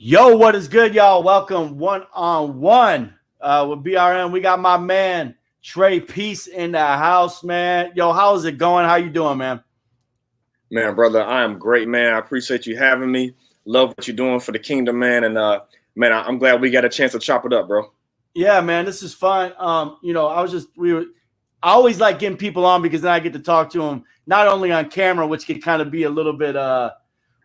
Yo, what is good, y'all? Welcome one-on-one with BRM. We got my man Trey Peace in the house, man. Yo, how's it going? How you doing, man? Man, brother, I am great, man. I appreciate you having me. Love what you're doing for the kingdom, man. And man, I'm glad we got a chance to chop it up, bro. Yeah, man, this is fun. I always like getting people on because then I get to talk to them not only on camera, which can kind of be a little bit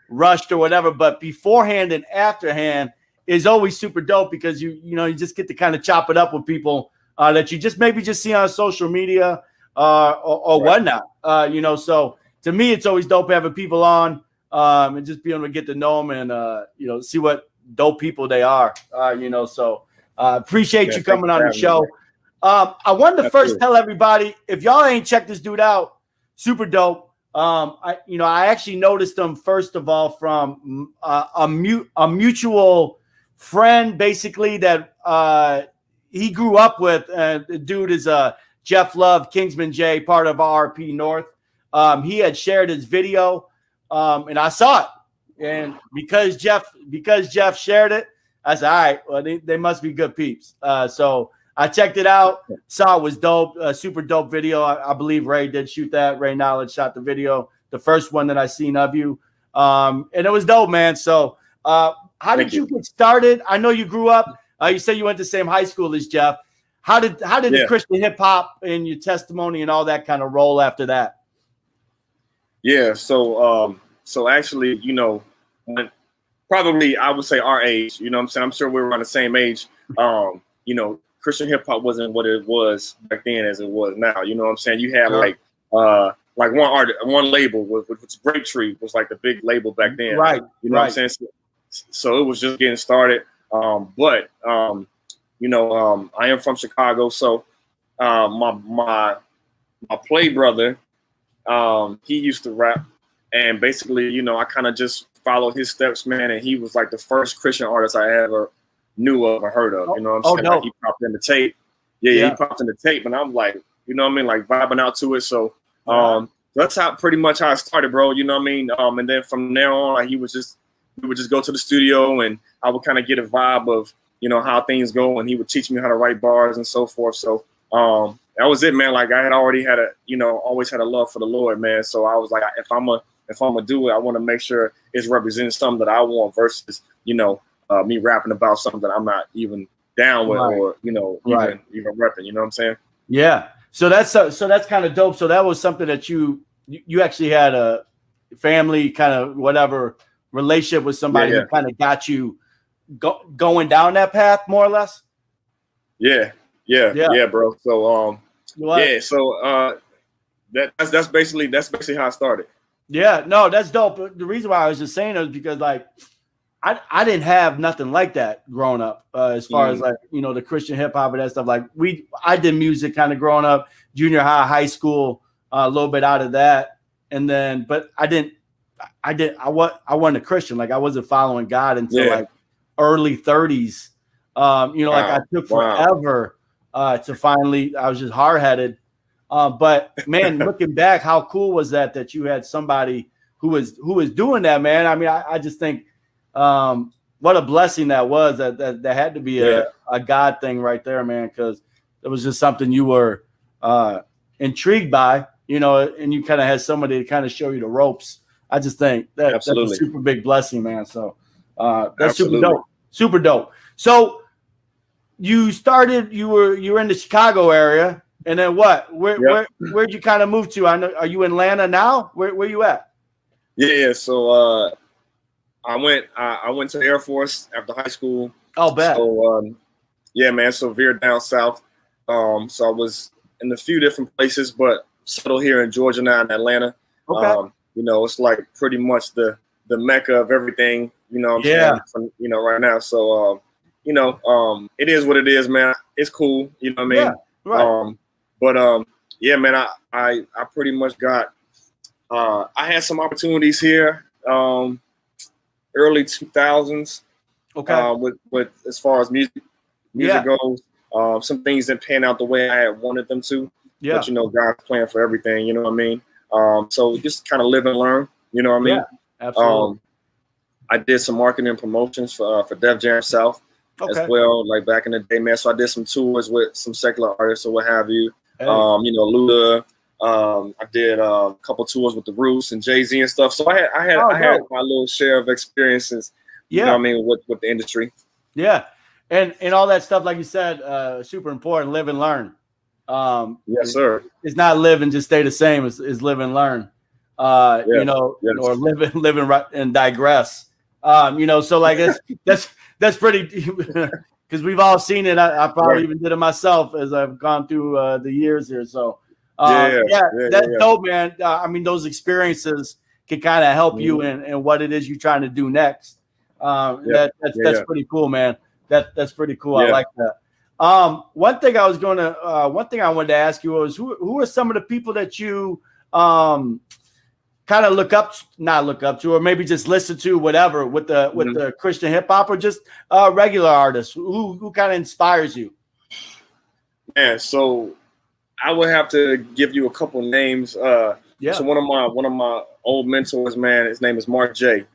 rushed or whatever, but beforehand and afterhand is always super dope because you just get to kind of chop it up with people that you just maybe just see on social media or whatnot. So to me, it's always dope having people on and just being able to get to know them and see what dope people they are. So appreciate you coming on the show. I wanted to first tell everybody, if y'all ain't checked this dude out, super dope. I actually noticed him first of all from a mutual friend, basically that he grew up with. The dude is Jeff Love, Kingsman J, part of RP North. He had shared his video, and I saw it. And because Jeff shared it, I said, all right, well, they must be good peeps. So I checked it out, saw it was dope, super dope video. I believe Ray did shoot that. Ray Knowledge shot the video, the first one that I seen of you. And it was dope, man. So how did you get started? I know you grew up. You said you went to the same high school as Jeff. How did the Christian hip hop and your testimony and all that kind of roll after that? Yeah, so actually, probably I would say our age, you know what I'm saying? I'm sure we were around the same age. Christian hip hop wasn't what it was back then as it was now. You know what I'm saying? You had like one label, which was Grapetree, was like the big label back then. Right. You know what I'm saying? So it was just getting started. I am from Chicago, so my play brother, he used to rap, and basically, I kind of just followed his steps, man. And he was like the first Christian artist I ever knew of or heard of. You know what I'm saying? Like he popped in the tape. Yeah, he popped in the tape, and I'm like, like vibing out to it. So that's pretty much how it started, bro. You know what I mean? And then from there on, like, we would just go to the studio, and I would kind of get a vibe of how things go, and he would teach me how to write bars and so forth. So that was it, man. Like I had already had always had a love for the Lord, man. So I was like, if I'm gonna do it, I want to make sure it's representing something that I want versus me rapping about something that I'm not even down with, or even repping. You know what I'm saying? Yeah. So that's kind of dope. So that was something that you actually had a family kind of whatever relationship with somebody who kind of got you going down that path, more or less. Yeah, bro. So that's basically how it started. Yeah, no, that's dope. The reason why I was just saying it was because like I didn't have nothing like that growing up, as far as like, the Christian hip hop and that stuff. Like I did music kind of growing up, junior high, high school, a little bit out of that. And then, but I wasn't a Christian. Like I wasn't following God until like early 30s. Like I took forever to finally, I was just hard headed. But man, looking back, how cool was that you had somebody who was doing that, man? I mean, I just think, what a blessing that was. That had to be a God thing right there, man, because it was just something you were intrigued by, and you kind of had somebody to kind of show you the ropes. I just think that's a super big blessing, man. So that's super dope. So you started, you were in the Chicago area, and then what? Where'd you kind of move to? I know, are you in Atlanta now? Where you at? Yeah. So I went to the Air Force after high school. Oh, bad. So man. So veered down south. So I was in a few different places, but settled here in Georgia now, in Atlanta. Okay. It's like pretty much the mecca of everything. You know what I'm saying? Right now. So it is what it is, man. It's cool. You know what I mean? Right. Man. I pretty much got. I had some opportunities here. Early 2000s. Okay. With as far as music goes, some things didn't pan out the way I had wanted them to. Yeah. But God's plan for everything. You know what I mean? So just kind of live and learn. You know what I mean? Yeah, absolutely. I did some marketing and promotions for Def Jam South as well, like back in the day, man. So I did some tours with some secular artists or what have you. Hey. You know, Luda. I did a couple tours with the Roots and Jay-Z and stuff. So I had my little share of experiences. You know what I mean, with the industry. Yeah, and all that stuff, like you said, super important. Live and learn. Yes, sir. It's not live and just stay the same. It's live and learn. You know, or live and digress. You know, so like that's pretty, because we've all seen it. I probably even did it myself as I've gone through the years here. So that's dope, man. I mean, those experiences can kind of help you in what it is you're trying to do next. That's pretty cool, man. That's pretty cool. I like that. One thing I wanted to ask you was who are some of the people that you kind of not look up to, or maybe just listen to, whatever, with the Christian hip hop, or just regular artists who kind of inspires you? Yeah, so I would have to give you a couple names. So one of my old mentors, man, his name is Mark J.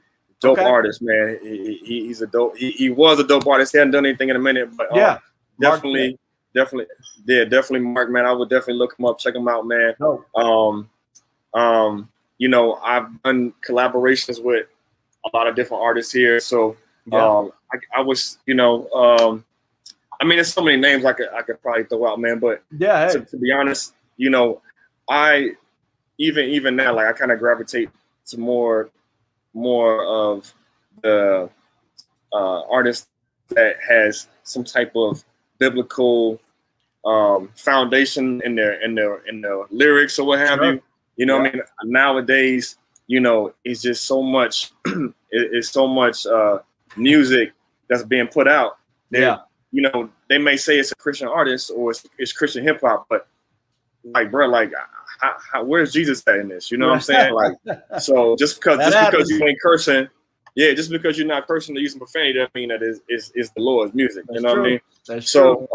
Dope artist, man. He's a dope. He was a dope artist. He hadn't done anything in a minute, but definitely Mark, man. I would definitely look him up, check him out, man. You know, I've done collaborations with a lot of different artists here. So I was, you know, I mean, there's so many names I could probably throw out, man. But to be honest, you know, I even now, like, I kind of gravitate to more of the artist that has some type of biblical foundation in their lyrics or what have you. You know, what I mean, nowadays, you know, it's just so much. It's so much music that's being put out. You know, they may say it's a Christian artist or it's Christian hip hop, but like, bro, like, where's Jesus at in this? You know what I'm saying? Like, so just because you ain't cursing, just because you're not cursing or using profanity, doesn't mean that is the Lord's music. You know what I mean? That's true.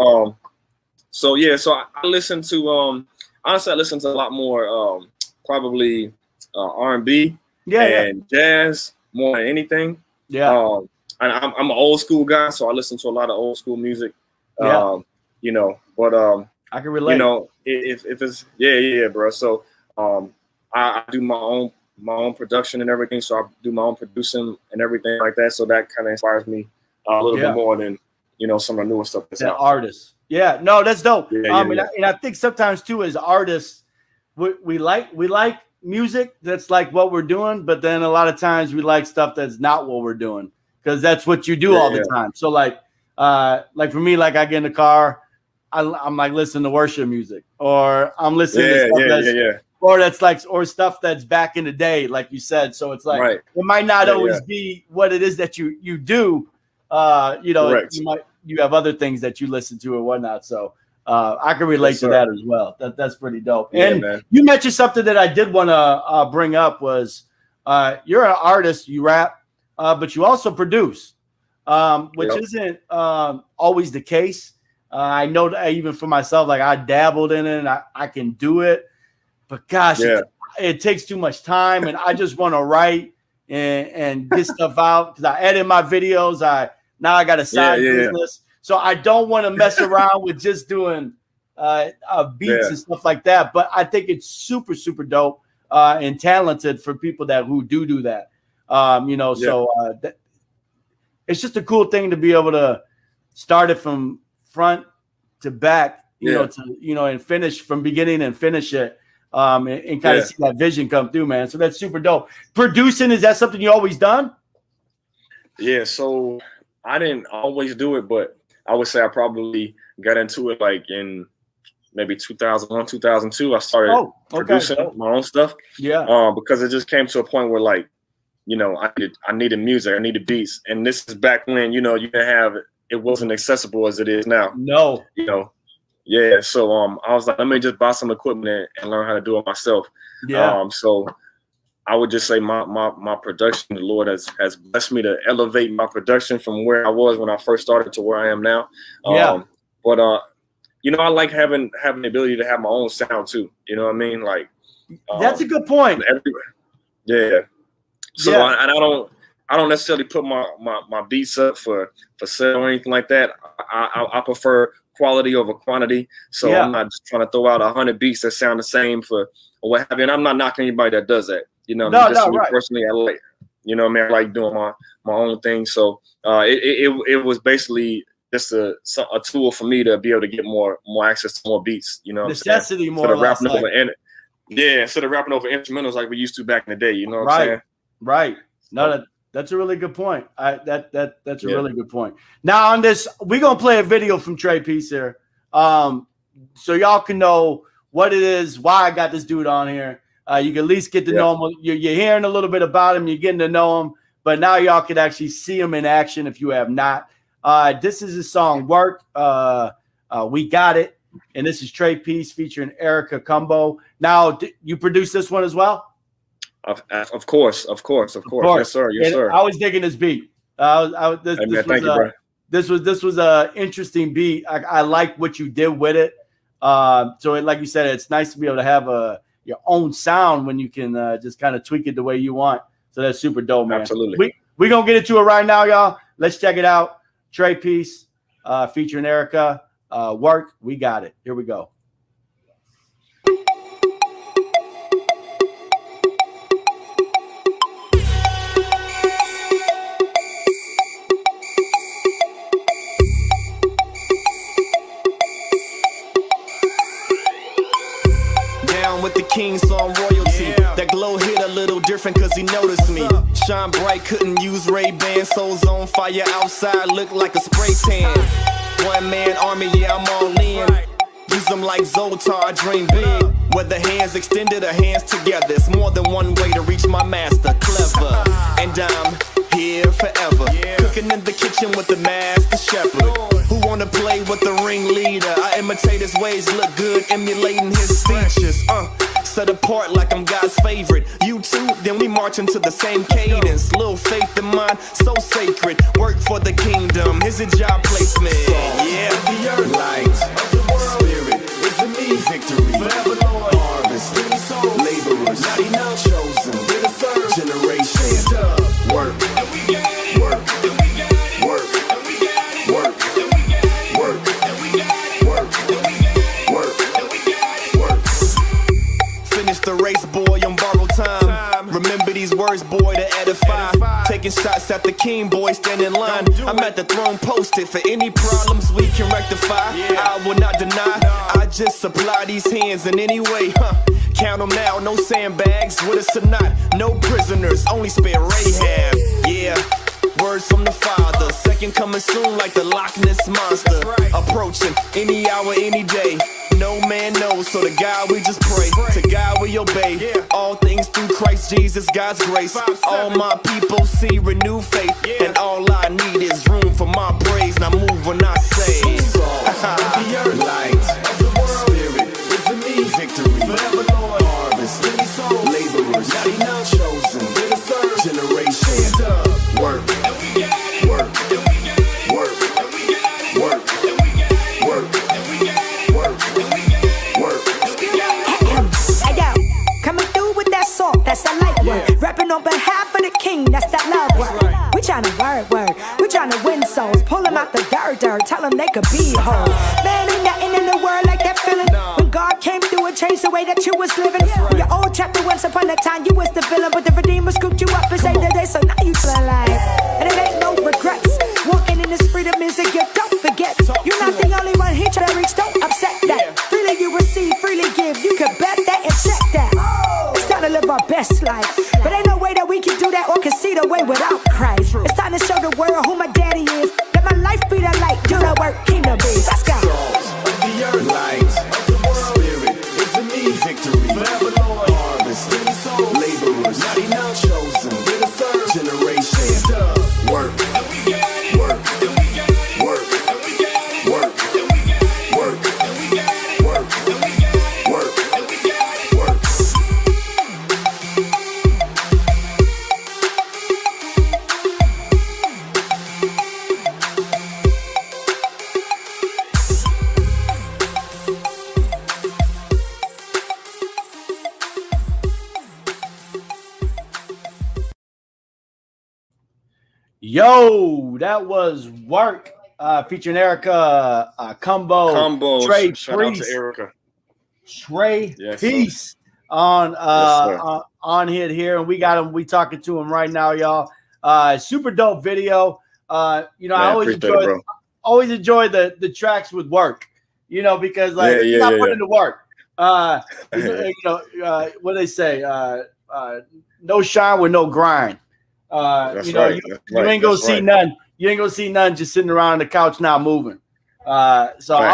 So I listen to honestly, I listen to a lot more probably R&B and jazz more than anything. And I'm an old school guy, so I listen to a lot of old school music. You know, but I can relate. You know, if it's bro. So I do my own production and everything. So I do my own producing and everything like that. So that kind of inspires me a little bit more than, you know, some of the newer stuff that's out. Artists. Yeah, no, that's dope. And I think sometimes too, as artists, we like music that's like what we're doing, but then a lot of times we like stuff that's not what we're doing, because that's what you do all the time. So like for me, like I get in the car, I'm like listening to worship music, or I'm listening to stuff or stuff that's back in the day, like you said. So it's like it might not always be what it is that you do. You know, you have other things that you listen to or whatnot. So I can relate to that as well. That's pretty dope. And you mentioned something that I did want to bring up was you're an artist, you rap, but you also produce, which isn't always the case. I know that even for myself, like I dabbled in it and I can do it, but gosh, it takes too much time, and I just want to write and get stuff out, because I edit my videos. Now I got a side business. So I don't want to mess around with just doing beats and stuff like that. But I think it's super, super dope and talented for people who do that. You know, so it's just a cool thing to be able to start it from front to back, you know, and finish from beginning and finish it, and kind of see that vision come through, man. So that's super dope. Producing, is that something you always done? Yeah, so I didn't always do it, but I would say I probably got into it like in maybe 2001, 2002. I started producing my own stuff. Because it just came to a point where, like, you know, I needed music, I needed beats, and this is back when, you know, you didn't have it wasn't accessible as it is now. No, you know, So I was like, let me just buy some equipment and learn how to do it myself. So I would just say my production, the Lord has blessed me to elevate my production from where I was when I first started to where I am now. But you know, I like having the ability to have my own sound too. You know what I mean? Like that's a good point. So and I don't. I don't necessarily put my beats up for sale or anything like that. I prefer quality over quantity. So I'm not just trying to throw out 100 beats that sound the same for or what have you. And I'm not knocking anybody that does that. You know, personally, I like, you know what I mean? I like doing my own thing. So it was basically just a tool for me to be able to get more access to more beats. You know, necessity more or less. Instead of rapping over instrumentals like we used to back in the day. You know what I'm saying? Right. No, that's a really good point. That's a really good point. Now on this, we're gonna play a video from Trey Peace here, so y'all can know what it is, why I got this dude on here. You can at least get to know him. You're hearing a little bit about him. You're getting to know him, but now y'all can actually see him in action if you have not. This is his song "Work." We got it, and this is Trey Peace featuring Erica Combo. Now, you produced this one as well? Of course. Yes, sir. Yes, sir. I was digging this beat. This was a interesting beat. I like what you did with it. So like you said, it's nice to be able to have your own sound when you can just kind of tweak it the way you want. So that's super dope, man. Absolutely. We're gonna get into it right now, y'all. Let's check it out. Trey Peace featuring Erica. Work. We got it. Here we go. With the king, so I'm royalty. That glow hit a little different cause he noticed me. Shine bright, couldn't use Ray-Ban. Souls on fire outside, look like a spray tan. One man army, yeah, I'm all in. Use them like Zoltar, dream big. Whether hands extended or hands together, it's more than one way to reach my master. Clever, and I'm here forever. Cooking in the kitchen with the master shepherd. Who wanna play with the ringleader? I imitate his ways, look good, emulating his features. Set apart like I'm God's favorite. You too, then we march into the same cadence. Little faith in mine, so sacred. Work for the kingdom, here's a job placement. Yeah, the earth, light, spirit, is in me. Victory, forever Lord. Harvest, laborers, not enough. Chosen, generation. Work, work, the race, boy, on borrowed time. Remember these words, boy, to edify. Taking shots at the king, boy, stand in line. I'm at the throne posted for any problems we can rectify. I will not deny, I just supply these hands in any way. Count them now, no sandbags, with us or not. No prisoners, only spare Rahab. Yeah. Words from the Father, second coming soon like the Loch Ness Monster. Approaching any hour, any day. No man knows, so to God we just pray. To God we obey. All things through Christ Jesus, God's grace. All my people see renewed faith. And all I need is room for my praise. Now move when I say light, spirit, is in me. Victory, forever Lord. Harvest, laborers, not enough. Chosen, generation. Work. That's that light work. Rapping on behalf of the king, that's that love work. We tryna word. We tryna win souls. Pull them out the dirt. Tell them they could be whole. Man, ain't nothing in the world like that feeling. When God came through and changed the way that you was living. Your old chapter, once upon a time, you was the villain. But the Redeemer scooped you up and saved the day. So now you feeling like, and it ain't no regrets. Walking in this freedom is a gift. Don't forget, you're not the only one here trying to reach. Don't upset that. Freely you receive, freely give. You can bet that and check that. It's time to live our best life, but ain't no way that we can do that or can see the way without Christ. It's time to show the world who my daddy is. Let my life be the light, do the work, kingdom biz. Let's go. The earth, light, spirit, is in me. Victory, forever Lord. Harvest, laborers, not enough. Chosen, generation. Work. Yo, that was Work featuring Erica Combo, Trey shout out to Priest, Erica. Trey Yes, Peace on hit here, and we got him. We talking to him right now, y'all. Super dope video. You know, Man, I always enjoy the tracks with Work. You know, because like he's not putting to work. You know, what they say, no shine with no grind. That's you know, right. you ain't gonna see none. You ain't gonna see none just sitting around the couch not moving. So I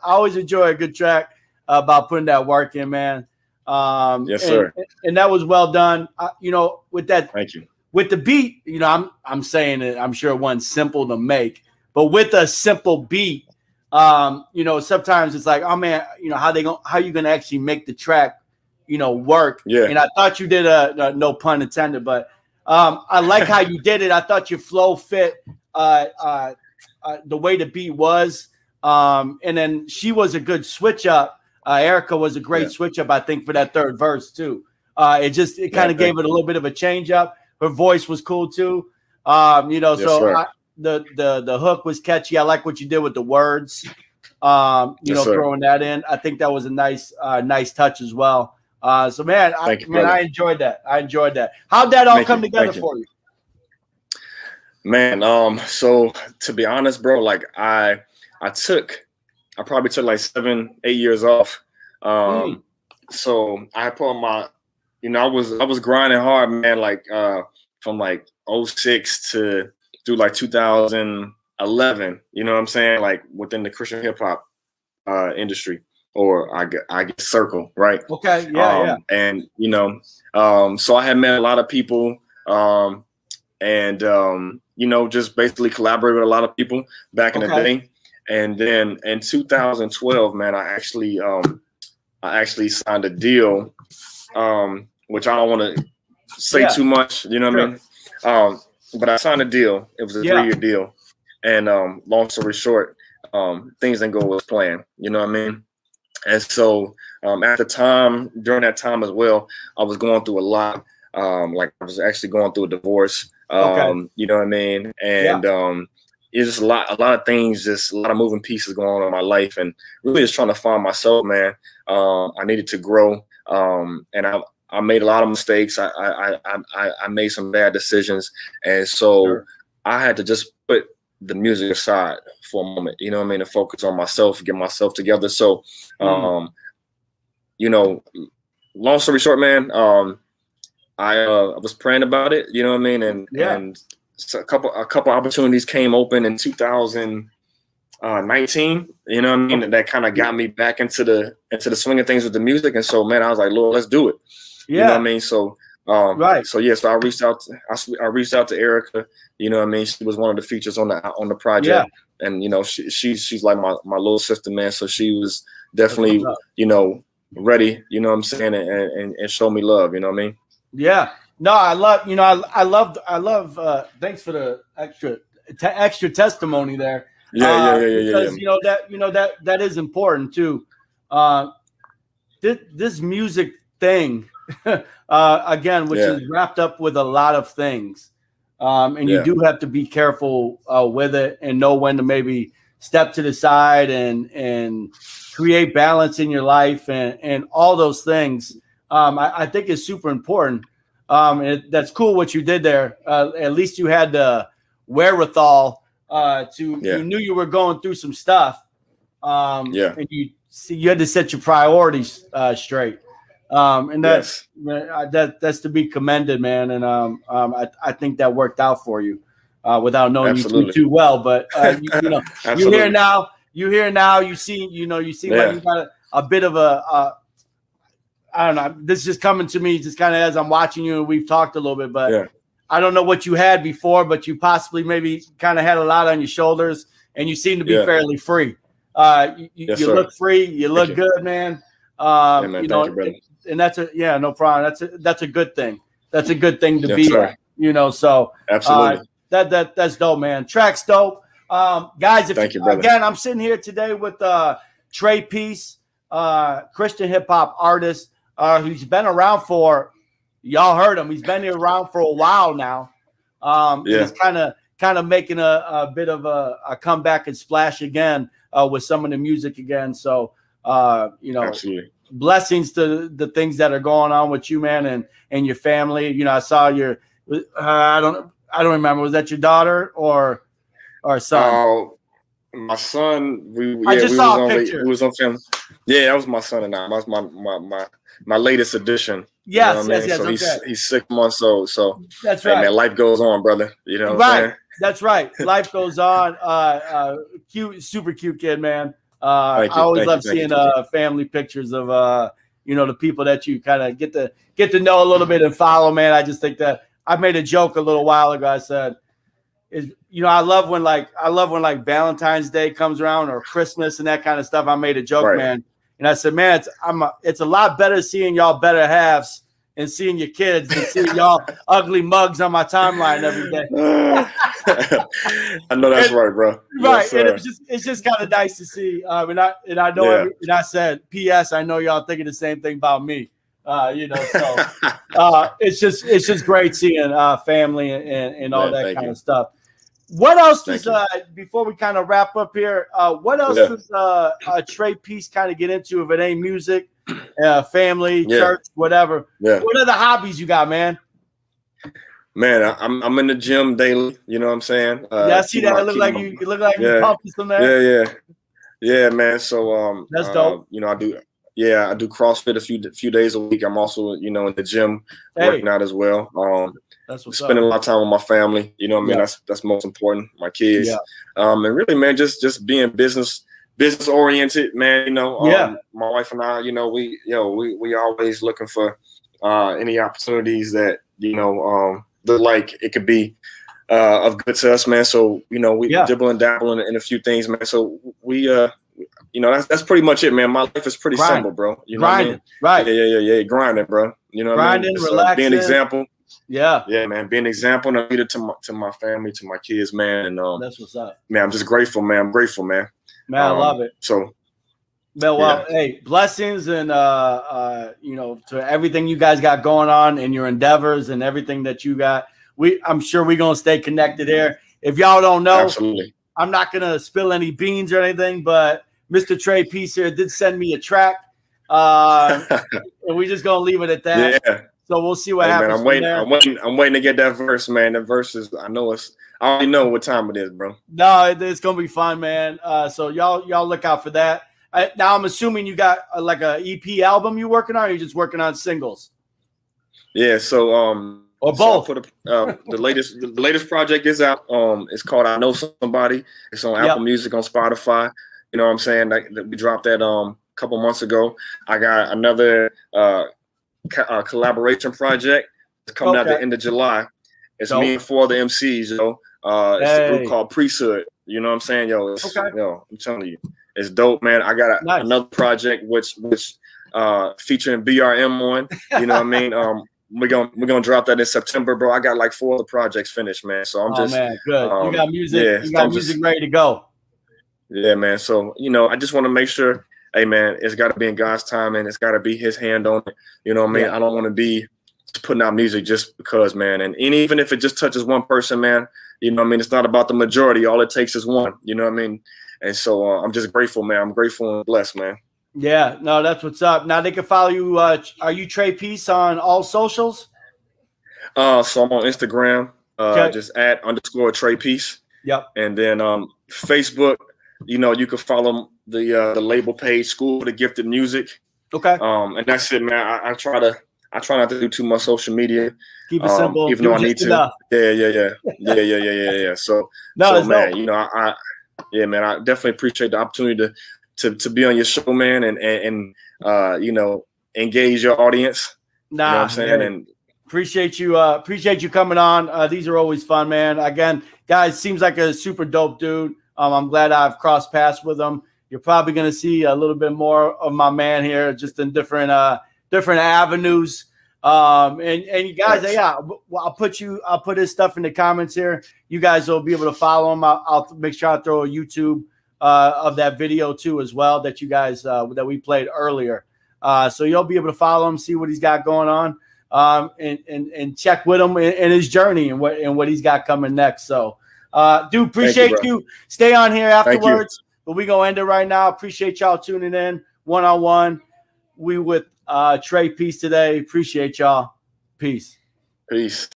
always enjoy a good track about putting that work in, man. Yes, sir. And that was well done. You know, with that. Thank you. With the beat, you know, I'm saying it. I'm sure it wasn't simple to make, but with a simple beat, you know, sometimes it's like, oh man, you know, how you gonna actually make the track, you know, work? Yeah. And I thought you did a no pun intended, but I like how you did it. I thought your flow fit the way the beat was, and then she was a good switch up. Erica was a great switch up, I think, for that third verse too. It kind of gave it a little bit of a change up. Her voice was cool too. You know, the hook was catchy. I like what you did with the words. You know, throwing that in. I think that was a nice touch as well. So man, I enjoyed that. How'd that all come together for you? Man, so to be honest, bro, like I probably took like 7-8 years off. So I put my, you know, I was grinding hard, man, like from like 06 to through like 2011, you know what I'm saying? Like within the Christian hip hop industry, or I guess circle, right? Okay, yeah. And you know, so I had met a lot of people, and you know, just basically collaborated with a lot of people back in the day. And then in 2012, man, I actually signed a deal, which I don't want to say too much, you know what I mean? But I signed a deal. It was a 3-year deal. And long story short, things didn't go as planned, you know what I mean? And so at the time, during that time as well, I was going through a lot. Like I was actually going through a divorce, you know what I mean? And it's just a lot of things, just a lot of moving pieces going on in my life, and really just trying to find myself, man. I needed to grow, and I made a lot of mistakes. I made some bad decisions, and so I had to just put the music aside for a moment, you know what I mean, to focus on myself, get myself together. So, you know, long story short, man, I was praying about it, you know what I mean, and so a couple opportunities came open in 2019, you know what I mean, that kind of got me back into the swing of things with the music. And so, man, I was like, Lord, let's do it. You know what I mean? So, so I reached out to Erica, you know what I mean? She was one of the features on the project. And, you know, she's like my little sister, man. So she was definitely, you know, ready, you know what I'm saying? And show me love, you know what I mean? Yeah. No, I love, you know, I love, thanks for the extra testimony there. Because, you know, that is important too. This music thing, again, which is wrapped up with a lot of things. And you do have to be careful with it and know when to maybe step to the side and create balance in your life and all those things. I think is super important. That's cool what you did there. At least you had the wherewithal you knew you were going through some stuff. And you had to set your priorities straight. And that's to be commended, man. And I think that worked out for you without knowing you too well. But you know, you're here now. You see like you got a bit of a I don't know. This is just coming to me just kind of as I'm watching you, and we've talked a little bit, but I don't know what you had before, but you possibly maybe kind of had a lot on your shoulders, and you seem to be fairly free. You look free. You look good, man. Man, you know, and that's no problem. That's a good thing. That's a good thing to be at, you know. So absolutely, that's dope, man. Track's dope, guys. Thank you, brother. Again, I'm sitting here today with Trey Peace, Christian hip hop artist. Who's been around for, y'all heard him. He's been around for a while now. He's kind of kind of making a bit of a comeback and splash again with some of the music again. So, you know, Absolutely. Blessings to the things that are going on with you, man, and your family. You know, I saw your, I don't remember. Was that your daughter or son? My son. I just saw a picture. We was on film. Yeah, that was my son and I. That was my latest addition. Yes, you know yes. So okay. he's 6 months old. So that's hey, right. man, life goes on, brother. You know what I'm saying? That's right. Life goes on. Cute, super cute kid, man. I always love seeing family pictures of you know, the people that you kind of get to know a little bit and follow, man. I just think that I made a joke a little while ago. I said, you know, I love when like Valentine's Day comes around or Christmas and that kind of stuff. I made a joke, man. And I said, man, it's a lot better seeing y'all better halves and seeing your kids than seeing y'all ugly mugs on my timeline every day. I know that's right, bro. Right, yes, and it's just kind of nice to see. And I know, and I said, P.S. I know y'all thinking the same thing about me. You know, so it's just great seeing family and all that kind of stuff. What else does before we kind of wrap up here? What else does Trey Peace kind of get into if it ain't music, family, church, whatever? Yeah. What are the hobbies you got, man? Man, I'm in the gym daily. You know what I'm saying? Yeah, I see that. It look like you look like you pumping some there. Yeah, man. So that's dope. You know, I do CrossFit a few days a week. I'm also, you know, in the gym working out as well. That's what's spending a lot of time with my family. You know what I mean? That's most important. My kids. And really, man, just being business oriented, man. You know, my wife and I, you know, we always looking for any opportunities that, you know, look like it could be of good to us, man. So, you know, we dibble and dabble in a few things, man. So we you know, that's pretty much it, man. My life is pretty simple, bro. You know what I mean? Right. Yeah. Grinding, bro. You know what I mean? Relaxing. Being an example. Yeah, man. Being an example and a leader to my family, to my kids, man. And that's what's up. Man, I'm just grateful, man. I'm grateful, man. Man, I love it. So, well, hey, blessings and you know, to everything you guys got going on and your endeavors and everything that you got. I'm sure we're gonna stay connected here. If y'all don't know, absolutely. I'm not gonna spill any beans or anything, but Mr. Trey Peace here did send me a track. And we're just gonna leave it at that. Yeah. So we'll see what happens. Man, I'm waiting to get that verse, man. The verse is, I already know what time it is, bro. No, it's gonna be fun, man. So y'all look out for that. Now I'm assuming you got like a EP album you working on, or you just working on singles? Yeah. So or both. So the latest project is out. It's called I Know Somebody. It's on Apple Music, on Spotify. You know what I'm saying? We dropped that a couple months ago. I got another collaboration project. It's coming out the end of July. It's me and 4 of the MCs, yo. It's a group called Priesthood. You know what I'm saying? Yo, I'm telling you, it's dope, man. I got another project which featuring BRM on. You know what I mean? We're gonna drop that in September, bro. I got like 4 other projects finished, man. So I'm just man, good. You got music. Yeah, you got music ready to go. Yeah, man. So, you know, I just want to make sure, hey, man, it's got to be in God's time and it's got to be his hand on it. You know what I mean? I don't want to be putting out music just because, man. And even if it just touches one person, man, you know what I mean? It's not about the majority. All it takes is one. You know what I mean? And so I'm just grateful, man. I'm grateful and blessed, man. Yeah, no, that's what's up. Now they can follow you. Are you Trey Peace on all socials? So I'm on Instagram, just @_Trey Peace. Yep. And then Facebook, you know, you can follow the label page, School for the Gifted Music. Okay. And that's it, man. I try not to do too much social media. Keep it simple. Even though I need to. Yeah. So man, you know, man, I definitely appreciate the opportunity to be on your show, man, and you know, engage your audience. You know what I'm saying? Man. And appreciate you coming on. These are always fun, man. Again, guys, seems like a super dope dude. I'm glad I've crossed paths with him. You're probably going to see a little bit more of my man here, just in different avenues. And you guys, I'll put his stuff in the comments here. You guys will be able to follow him. I'll make sure I throw a YouTube of that video too, as well, that you guys that we played earlier. So you'll be able to follow him, see what he's got going on, and check with him in his journey and what he's got coming next. So. Dude, appreciate you. Stay on here afterwards. But we gonna end it right now. Appreciate y'all tuning in one-on-one. We with Trey Peace today. Appreciate y'all. Peace. Peace.